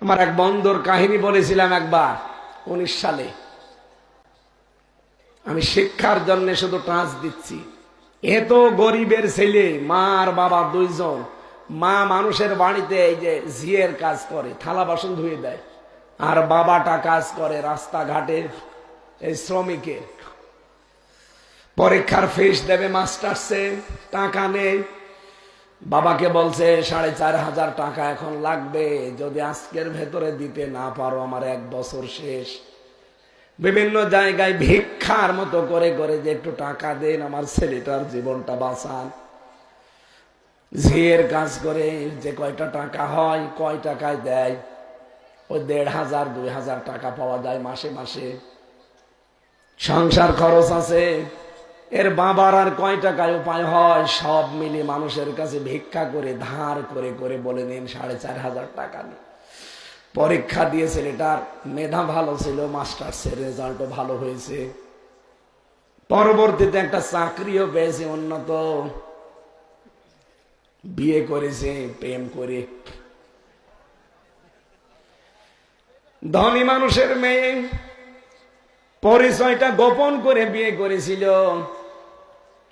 আমার এক বন্ধুর কাহিনী বলেছিলাম একবার 19 সালে। আমি শিক্ষার জন্য শুধু টাচ দিচ্ছি। এত গরিবের ছেলে, মা আর বাবা দুইজন। মা মানুষের বাড়িতে এই যে ঝিয়ের কাজ করে, থালা বাসন ধুয়ে দেয়, আর বাবাটা কাজ করে রাস্তাঘাটে এই শ্রমিকের। পরীক্ষার ফিস দেবে মাস্টার্সে, টাকা নেই। বাবাকে বলছে 4,500 টাকা এখন লাগবে, যদি আজকের ভেতরে দিতে না পারো আমার 1 বছর শেষ। বিভিন্ন জায়গায় ভিক্ষার মতো করে করে যে একটু টাকা দেন, আমার ছেলেটার জীবনটা বাঁচান। ঝিয়ের কাজ করে যে কয়টা টাকা হয়, কয় টাকায় দেয়, ওই 1,500 2,000 টাকা পাওয়া যায় মাসে মাসে। সংসার খরচ আছে, এর বাবার আর কয় টাকায় উপায় হয়, সব মিলে মানুষের কাছে ভিক্ষা করে ধার করে করে বলে নিন 4,500 টাকা নিয়ে। পরীক্ষা দিয়ে ছেলেটার মেধা ভালো ছিল, মাস্টার্সের রেজাল্টও ভালো হয়েছে। পরবর্তীতে একটা চাকরিও পেয়েছে উন্নত, বিয়ে করেছে প্রেম করে। ধনী মানুষের মেয়ে, পরিচয়টা গোপন করে বিয়ে করেছিল,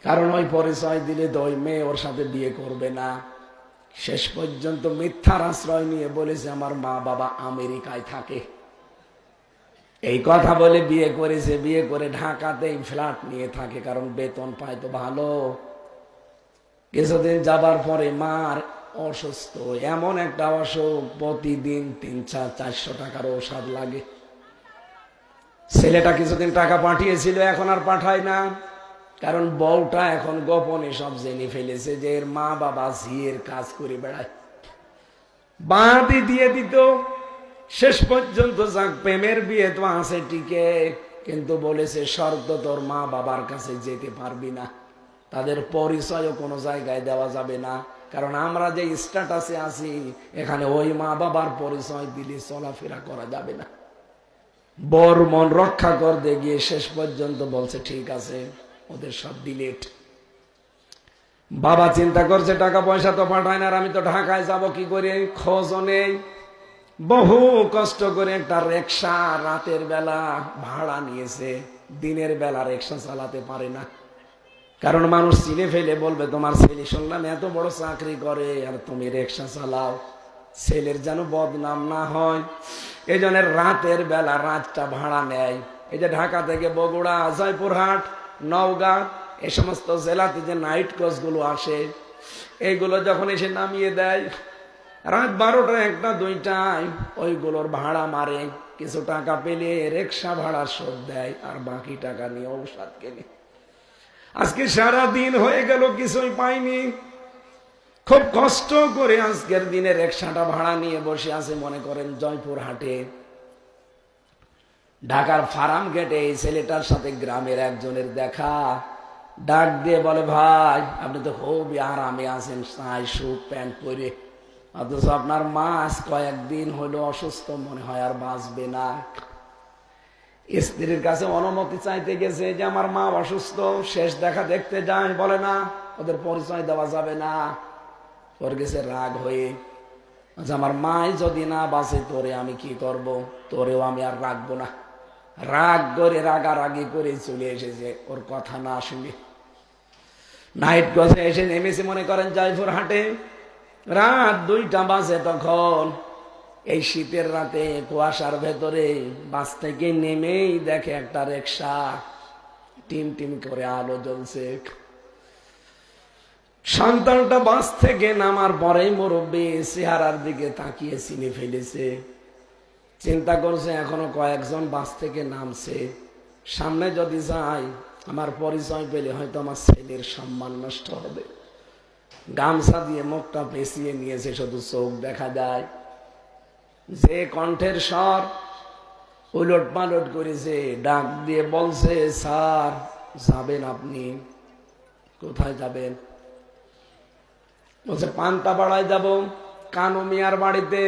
কারণ ওই পরিচয় দিলে তো ওই মেয়ে ওর সাথে বিয়ে করবে না। শেষ পর্যন্ত মিথ্যার আশ্রয় নিয়ে বলেছে আমার মা বাবা আমেরিকায় থাকে। এই কথা বলে বিয়ে করেছে। বিয়ে করে ঢাকাতেই ফ্ল্যাট নিয়ে থাকে, কারণ বেতন পায় তো ভালো। কিছুদিন যাবার পরে মার অসুস্থ, এমন একটা অসুখ প্রতিদিন 300-400 টাকার ঔষধ লাগে। ছেলেটা কিছুদিন টাকা পাঠিয়েছিল, এখন আর পাঠায় না, কারণ বউটা এখন গোপনে সব জেনে ফেলেছে যে এর মা বাবা ঝিয়ের কাজ করে বেড়ায়। বাঁধি দিয়ে দিত। শেষ পর্যন্ত যাক, প্রেমের বিয়ে তো আছে টিকে, কিন্তু বলেছে শর্ত, তোর মা বাবার কাছে যেতে পারবি না, তাদের পরিচয়ও কোনো জায়গায় দেওয়া যাবে না, কারণ আমরা যে স্ট্যাটাসে আছি এখানে ওই মা বাবার পরিচয় দিলে চলাফেরা করা যাবে না। বর মন রক্ষা করতে গিয়ে শেষ পর্যন্ত বলছে ঠিক আছে, ওদের সব ডিলেট। বাবা চিন্তা করছে টাকা পয়সা তো পাঠায় না, আর আমি তো ঢাকায় যাব কি করে, খোঁজও নেই। বহু কষ্ট করে একটা রিক্সা রাতের বেলা ভাড়া নিয়েছে। দিনের বেলা রিক্সা চালাতে পারে না, কারণ মানুষ চিনে ফেলে বলবে তোমার ছেলে শুনলাম এত বড় চাকরি করে আর তুমি রিক্সা চালাও, ছেলের যেন বদনাম না হয়। এই জন্য রাতের বেলা রাতটা ভাড়া নেয়। এই যে ঢাকা থেকে বগুড়া, জয়পুরহাট, নওগাঁ, এই সমস্ত জেলাতে যে নাইট কোচ গুলো আসে, এইগুলো যখন এসে নামিয়ে দেয় রাত 12টা 1টা 2টায়, ওইগুলোর ভাড়া মারে। কিছু টাকা পেলে রিক্সা ভাড়া শোধ দেয়, আর বাকি টাকা নিয়ে ঔষধ কেনে। আজকে সারা দিন হয়ে গেল, কিছুই পাইনি। খুব কষ্ট করে আজকের দিনে রিক্সাটা ভাড়া নিয়ে বসে আছে, মনে করেন জয়পুরহাটে। ঢাকার ফার্ম গেটে এই ছেলেটার সাথে গ্রামের একজনের দেখা। ডাক দিয়ে বলে ভাই আপনি তো খুবই আরামে আছেন, সাই স্যুট প্যান্ট পরে, অথচ আপনার মা আজ কয়েকদিন হলো অসুস্থ, মনে হয় আর বাঁচবে না। স্ত্রীর কাছে অনুমতি চাইতে গেছে যে আমার মা অসুস্থ, শেষ দেখা দেখতে যায়, বলে না ওদের পরিচয় দেওয়া যাবে না। ওর গেছে রাগ হয়ে, আচ্ছা আমার মাই যদি না বাঁচে তোরে আমি কি করব, তোরেও আমি আর রাখবো না। রাগ করে রাগারাগি করে চলে এসেছে ওর কথা না শুনে। নাইট কোচে এসে নেমেছে মনে করেন জয়পুরহাটে। রাত 2টা বাজে তখন। এই শীতের রাতে কুয়াশার ভেতরে বাস থেকে নেমেই দেখে একটা রিক্সা, টিম টিম করে আলো জ্বলছে। সন্তানটা বাস থেকে নামার পরেই মুরব্বী চেহারার দিকে তাকিয়ে চিনে ফেলেছে। চিন্তা করছে এখনো কয়েকজন বাস থেকে নামছে, সামনে যদি যাই আমার পরিচয় পেলে হয়তো আমার ছেলের সম্মান নষ্ট হবে। গামছা দিয়ে মুখটা পেঁচিয়ে নিয়েছে, শুধু চোখ দেখা যায়। যে কণ্ঠের স্বর উলট পালট করেছে, ডাক দিয়ে বলছে স্যার যাবেন আপনি? কোথায় যাবেন? বলছে পান্তাপাড়ায় যাব, কানু মিয়ার বাড়িতে।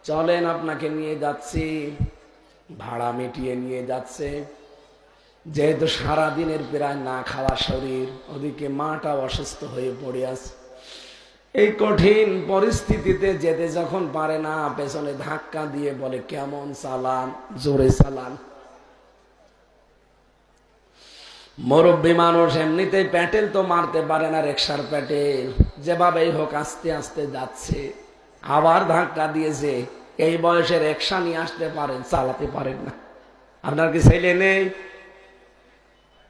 চলেন আপনাকে নিয়ে যাচ্ছি। ভাড়া মিটিয়ে নিয়ে যাচ্ছে। যেহেতু সারাদিনের প্রায় না খাওয়া শরীর, ওদিকে মাটা অসুস্থ হয়ে পড়ে আছে। এই কঠিন পরিস্থিতিতে যেতে যখন পারে না, পেছনে ধাক্কা দিয়ে বলে কেমন চালান, জোরে চালান। মুরব্বী মানুষ এমনিতেই প্যাটেল তো মারতে পারে না, রিকশার প্যাটেল যেভাবেই হোক আস্তে আস্তে যাচ্ছে, আবার ধাক্কা দিয়েছে। এই বয়সে রিকশা নিয়ে আসতে পারেন, চালাতে পারেন না। আপনার কি ছেলে নেই?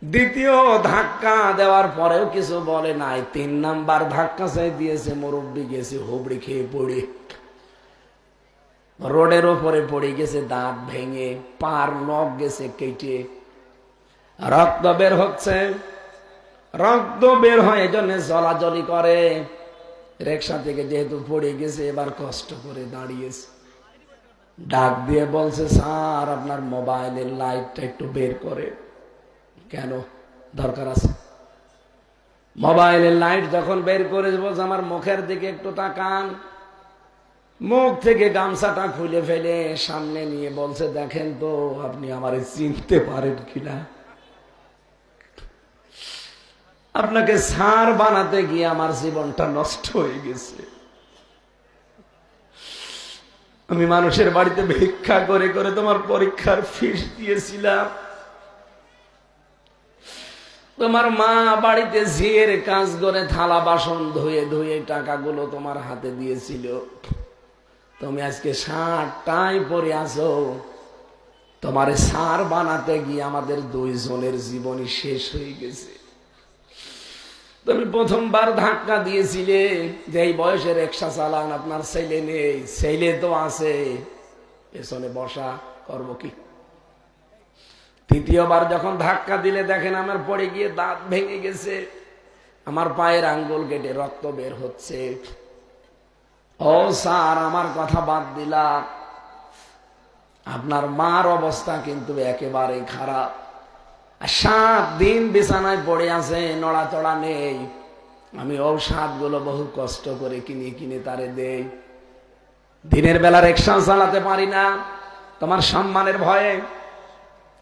দ্বিতীয় ধাক্কা দেওয়ার পরেও কিছু বলে নাই, 3 নাম্বার ধাক্কা চাই দিয়েছে। মুরব্বী গেছে হুবড়ি খেয়ে পড়ে, রোডের ওপরে পড়ে গেছে, দাঁত ভেঙে, পার নখ গেছে কেটে, রক্ত বের হচ্ছে। রক্ত বের হয় এজন্য জলাজলি করে। রিকশা থেকে যেহেতু পড়ে গেছে, এবার কষ্ট করে দাঁড়িয়েছে, ডাক দিয়ে বলছে, স্যার আপনার মোবাইলের লাইটটা একটু বের করে। কেন? দরকার আছে। মোবাইলের লাইট যখন বের করে বলছে, আমার মুখের দিকে একটু তাকান। মুখ থেকে গামছাটা খুলে ফেলে সামনে নিয়ে বলছে, দেখেন তো আপনি আমারে চিনতে পারেন কিনা। আপনাকে স্যার বানাতে গিয়ে আমার জীবনটা নষ্ট হয়ে গেছে। আমি মানুষের বাড়িতে ভিক্ষা করে করে তোমার পরীক্ষার ফিস দিয়েছিলাম। তোমার মা বাড়িতে ঝিয়ের কাজ করে থালা বাসন ধুয়ে ধুয়ে টাকাগুলো তোমার হাতে দিয়েছিল। তুমি আজকে শার্টটাই পরে আছো। তোমার স্যার বানাতে গিয়ে আমাদের 2 জনের জীবনই শেষ হয়ে গেছে। তুমি প্রথমবার ধাক্কা দিয়েছিলে যে এই বয়সে রিকশা চালান, আপনার ছেলে নেই, ছেলে তো আছে পেছনে বসা, করবো কি? তৃতীয়বার যখন ধাক্কা দিলে দেখেন আমার পড়ে গিয়ে দাঁত ভেঙে গেছে, আমার পায়ের আঙ্গুল কেটে রক্ত বের হচ্ছে। ও স্যার, আমার কথা বাদ দিলাম, আপনার মার অবস্থা কিন্তু একেবারে খারাপ। 7 দিন বিছানায় পড়ে আছে, নড়াচড়া নেই। আমি ঔষধগুলো বহু কষ্ট করে কিনে কিনে তারে দেই। দিনের বেলা রিকশা চালাতে পারি না তোমার সম্মানের ভয়ে।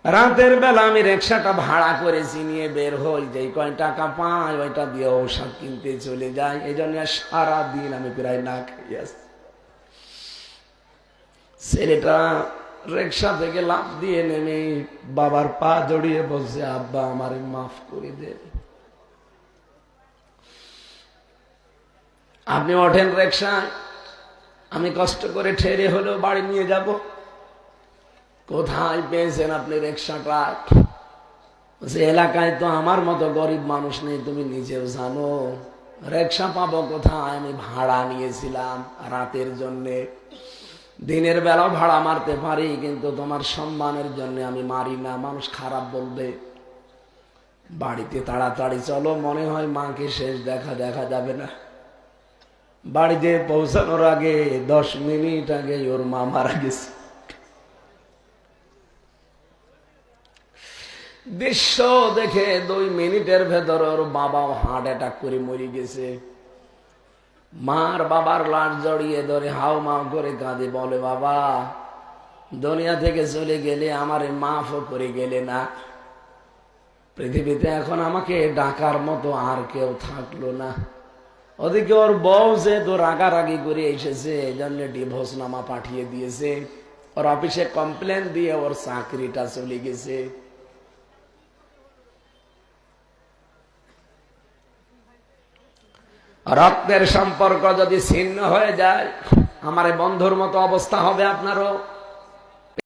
রাতের বেলা আমি রিকশাটা ভাড়া করেছি, নিয়ে বের হই, যেই কয় টাকা পাই ওইটা দিয়ে ঔষধ কিনতে চলে যাই। এই জন্য সারাদিন আমি প্রায় না খেয়ে আসি। ছেলেটা রিকশা থেকে লাফ দিয়ে নেমে বাবার পা জড়িয়ে বলছে, আব্বা আমারে মাফ করে দেন। আপনি ওঠেন রিকশায়, আমি কষ্ট করে ঠেলে হলেও বাড়ি নিয়ে যাব। কোথায় পেয়েছেন আপনি রিকশাটা? এলাকায় তো আমার মতো গরিব মানুষ নেই, তুমি নিজেও জানো। রিকশা পাবো কোথায়? আমি ভাড়া নিয়েছিলাম রাতের জন্যে। দিনের বেলাও ভাড়া মারতে পারি, কিন্তু তোমার সম্মানের জন্য আমি মারি না, মানুষ খারাপ বলবে। বাড়িতে তাড়াতাড়ি চলো, মনে হয় মাকে শেষ দেখা যাবে না। বাড়িতে পৌঁছানোর আগে 10 মিনিট আগে ওর মা মারা গেছে। দৃশ্য দেখে 2 মিনিটের ভেতর ওর বাবাও হার্ট অ্যাটাক করে মরে গেছে। মার বাবার লাশ জড়িয়ে ধরে হাও মাও করে কাঁদে, বলে, বাবা দুনিয়া থেকে চলে গেলে আমারে মাফও করে গেলে না। পৃথিবীতে এখন আমাকে ডাকার মতো আর কেউ থাকলো না। ওদিকে ওর বউ যে তো রাগারাগি করে এসেছে, এই জন্য ডিভোর্স নামা পাঠিয়ে দিয়েছে। ওর অফিসে কমপ্লেন দিয়ে ওর চাকরিটা চলে গেছে। রক্তের সম্পর্ক যদি ছিন্ন হয়ে যায়, আমার বন্ধুর মতো অবস্থা হবে আপনারও।